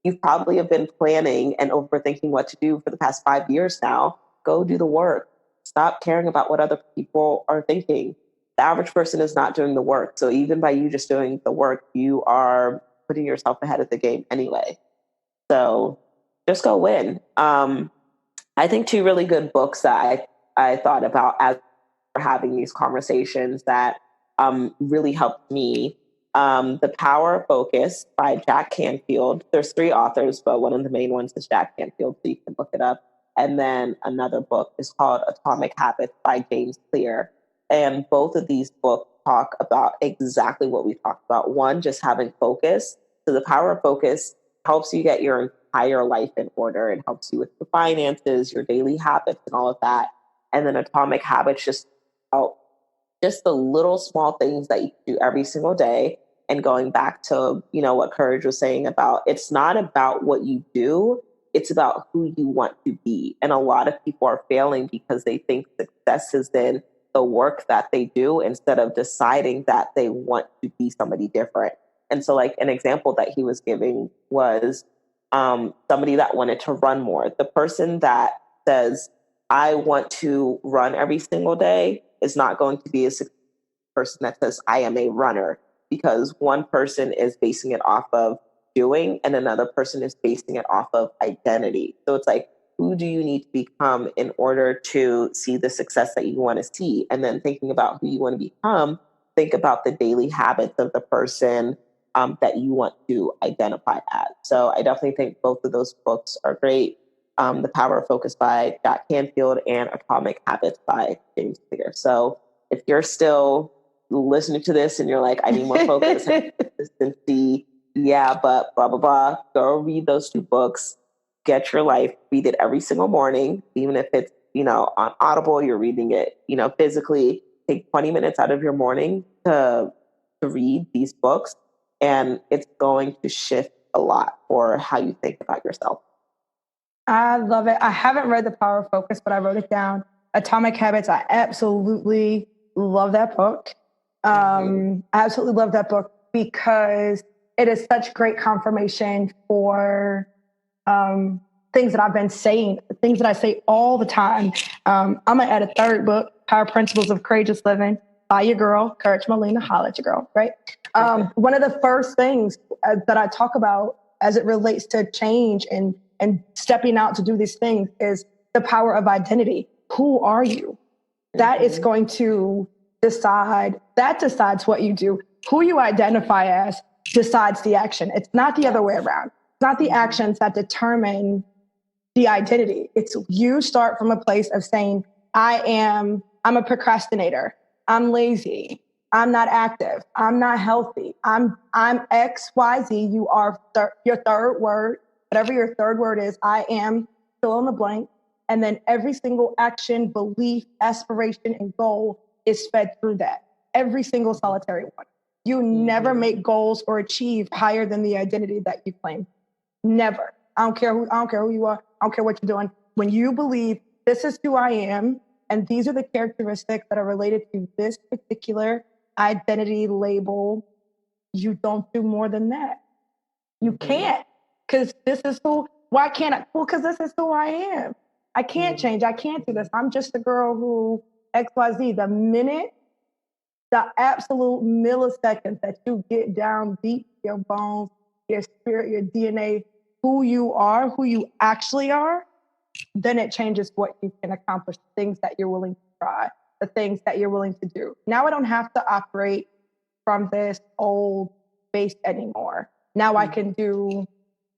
You probably have been planning and overthinking what to do for the past 5 years now. Go do the work. Stop caring about what other people are thinking. The average person is not doing the work. So even by you just doing the work, you are putting yourself ahead of the game anyway. So just go win. I think two really good books that I thought about as we're having these conversations that really helped me. The Power of Focus by Jack Canfield. There's 3 authors, but one of the main ones is Jack Canfield, so you can look it up. And then another book is called Atomic Habits by James Clear. And both of these books talk about exactly what we talked about. One, just having focus. So the Power of Focus helps you get your entire life in order. It helps you with your finances, your daily habits, and all of that. And then Atomic Habits just the little small things that you do every single day. And going back to, you know, what Courage was saying about, it's not about what you do, it's about who you want to be. And a lot of people are failing because they think success is in the work that they do instead of deciding that they want to be somebody different. And so like an example that he was giving was somebody that wanted to run more. The person that says, I want to run every single day is not going to be a person that says, I am a runner, because one person is basing it off of doing and another person is basing it off of identity. So it's like, who do you need to become in order to see the success that you want to see? And then thinking about who you want to become, think about the daily habits of the person that you want to identify as. So I definitely think both of those books are great. The Power of Focus by Jack Canfield and Atomic Habits by James Clear. So if you're still listening to this and you're like, I need more focus and consistency, yeah, but blah, blah, blah, go read those 2 books, get your life, read it every single morning, even if it's, you know, on Audible, you're reading it, you know, physically. Take 20 minutes out of your morning to read these books, and it's going to shift a lot for how you think about yourself. I love it. I haven't read The Power of Focus, but I wrote it down. Atomic Habits, I absolutely love that book. I absolutely love that book because it is such great confirmation for things that I've been saying, things that I say all the time. I'm going to add a 3rd book, Power Principles of Courageous Living by your girl, Courage Molina. Holla at your girl, right? One of the first things that I talk about as it relates to change and stepping out to do these things is the power of identity. Who are you? That is going to decides what you do. Who you identify as decides the action. It's not the other way around. It's not the actions that determine the identity. It's you start from a place of saying, I'm a procrastinator. I'm lazy. I'm not active. I'm not healthy. I'm X, Y, Z. You are your 3rd word, whatever your 3rd word is. I am fill in the blank. And then every single action, belief, aspiration, and goal is fed through that. Every single solitary one. You never make goals or achieve higher than the identity that you claim. Never. I don't care who you are. I don't care what you're doing. When you believe this is who I am, and these are the characteristics that are related to this particular identity label, you don't do more than that. You can't, because this is who, why can't I? Well, because this is who I am. I can't change. I can't do this. I'm just a girl who XYZ. The minute, the absolute milliseconds that you get down deep, your bones, your spirit, your DNA, who you are, who you actually are, then it changes what you can accomplish, the things that you're willing to try, the things that you're willing to do. Now I don't have to operate from this old base anymore. Now I can do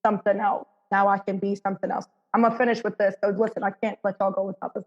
something else. Now I can be something else. I'm gonna finish with this. So listen, I can't let y'all go without this.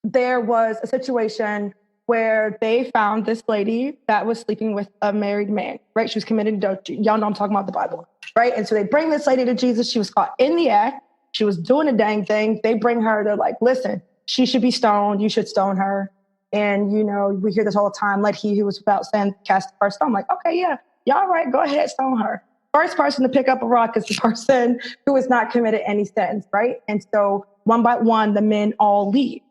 There was a situation where they found this lady that was sleeping with a married man, right? She was committed adultery. Y'all know I'm talking about the Bible, right? And so they bring this lady to Jesus. She was caught in the act. She was doing a dang thing. They bring her. They're like, listen, she should be stoned. You should stone her. And, you know, we hear this all the time. Let he who was without sin cast the first stone. I'm like, okay, yeah, y'all right. Go ahead, stone her. First person to pick up a rock is the person who has not committed any sins, right? And so one by one, the men all leave.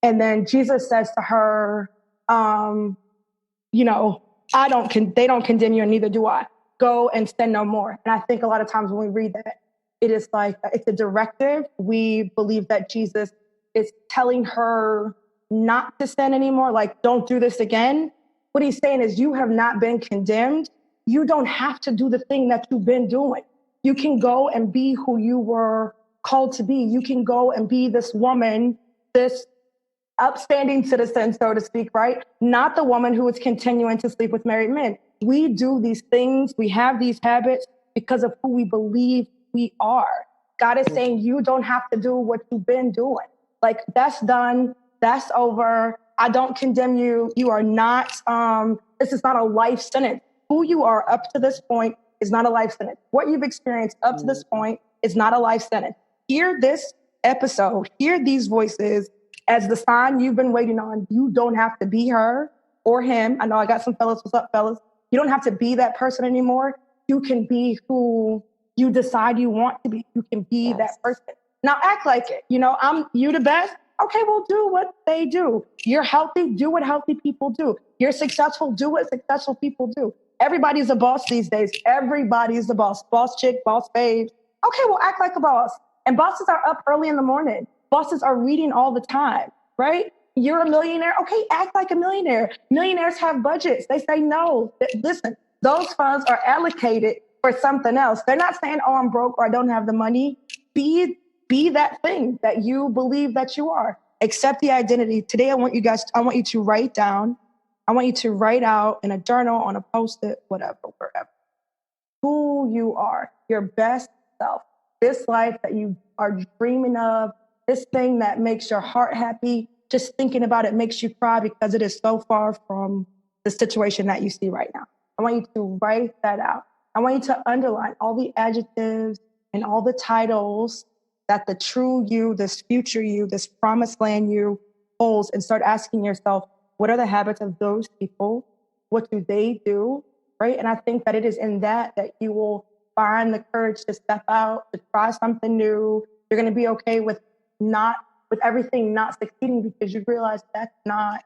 And then Jesus says to her, you know, they don't condemn you and neither do I. Go and sin no more. And I think a lot of times when we read that, it is like, it's a directive. We believe that Jesus is telling her not to sin anymore. Like, don't do this again. What he's saying is you have not been condemned. You don't have to do the thing that you've been doing. You can go and be who you were called to be. You can go and be this woman, this upstanding citizen, so to speak, right? Not the woman who is continuing to sleep with married men. We do these things, we have these habits because of who we believe we are. God is saying you don't have to do what you've been doing. Like, that's done, that's over. I don't condemn you. You are not, this is not a life sentence. Who you are up to this point is not a life sentence. What you've experienced up to this point is not a life sentence. Hear this episode, hear these voices as the sign you've been waiting on. You don't have to be her or him. I know I got some fellas. What's up, fellas? You don't have to be that person anymore. You can be who you decide you want to be. You can be that person. Now act like it. You know, you the best. Okay, well, do what they do. You're healthy. Do what healthy people do. You're successful. Do what successful people do. Everybody's a boss these days. Everybody's the boss. Boss chick, boss babe. Okay, well, act like a boss. And bosses are up early in the morning. Bosses are reading all the time, right? You're a millionaire. Okay, act like a millionaire. Millionaires have budgets. They say, no, listen, those funds are allocated for something else. They're not saying, oh, I'm broke or I don't have the money. Be that thing that you believe that you are. Accept the identity. Today, I want you to write down. I want you to write out in a journal, on a Post-it, whatever, wherever, who you are, your best self. This life that you are dreaming of, this thing that makes your heart happy, just thinking about it makes you cry because it is so far from the situation that you see right now. I want you to write that out. I want you to underline all the adjectives and all the titles that the true you, this future you, this promised land you holds, and start asking yourself, what are the habits of those people? What do they do? Right? And I think that it is in that you will find the courage to step out, to try something new. You're going to be okay with everything not succeeding, because you realize that's not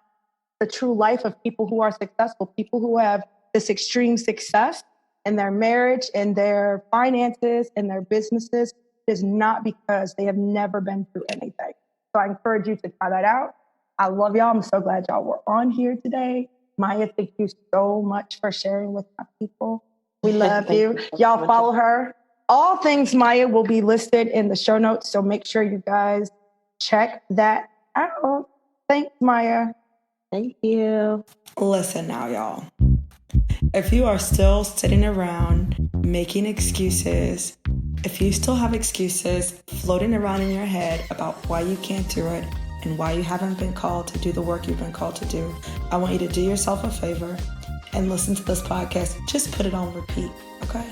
the true life of people who are successful. People who have this extreme success in their marriage, in their finances, in their businesses is not because they have never been through anything. So I encourage you to try that out. I love y'all. I'm so glad y'all were on here today. Maya, thank you so much for sharing with my people. We love you. Y'all follow her. All things Maya will be listed in the show notes, so make sure you guys check that out. Thanks, Maya. Thank you. Listen now, y'all. If you are still sitting around making excuses, if you still have excuses floating around in your head about why you can't do it and why you haven't been called to do the work you've been called to do, I want you to do yourself a favor and listen to this podcast. Just put it on repeat, okay?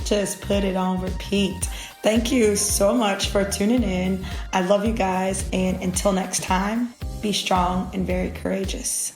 Just put it on repeat. Thank you so much for tuning in. I love you guys. And until next time, be strong and very courageous.